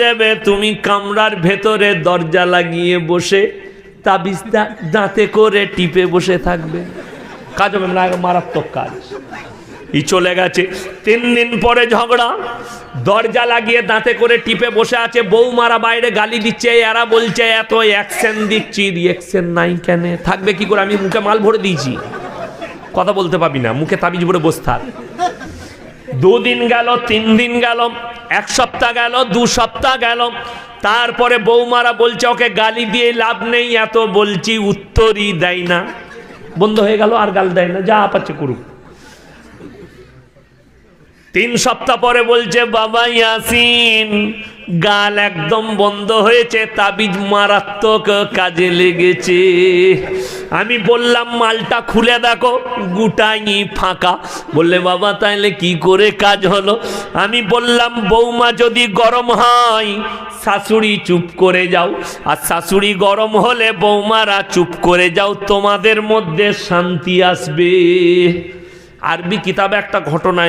দেবে, তুমি কামরার ভেতরে দরজা লাগিয়ে বসে তাবিজটা দাঁতে করে টিপে বসে থাকবে। কাজ হবে না, মারাত্মক কাজ। ই চলে গেছে। 3 দিন পরে ঝগড়া, দরজা লাগিয়ে দাঁতে করে টিপে বসে আছে, বৌমারা বাইরে গালি দিচ্ছে, এরা বলছে এত অ্যাকশন দিচ্ছি, রিঅ্যাকশন নাই কেন? থাকবে কি করে? আমি মুখে মাল ভরে দিয়েছি, কথা বলতে পাবি না, মুখে তাবিজ ভরে বসে থাক। 2 দিন গেল, 3 দিন গেল, 1 সপ্তাহ গেল, 2 সপ্তাহ গেল। তারপরে বৌমারা বলছে ওকে গালি দিয়ে লাভ নেই, এত বলছি উত্তরই দেয় না। বন্ধ হয়ে গেল, আর গাল দেয় না, যা পাচ্ছে করুক। 3 সপ্তাহ পরে বলছে বাবা ইয়াসিন, গাল একদম বন্ধ হয়েছে, তাবিজ মারাত্মক কাজে লেগেছে। আমি বললাম মালটা খুলে দেখো, গোটাই ফাঁকা। বললে বাবা তাইলে কি করে কাজ হলো? আমি বললাম বৌমা যদি গরম হয় শাশুড়ি চুপ করে যাও, আর শাশুড়ি গরম হলে বৌমারা চুপ করে যাও, তোমাদের মধ্যে শান্তি আসবে। আরবি কিতাবে একটা ঘটনা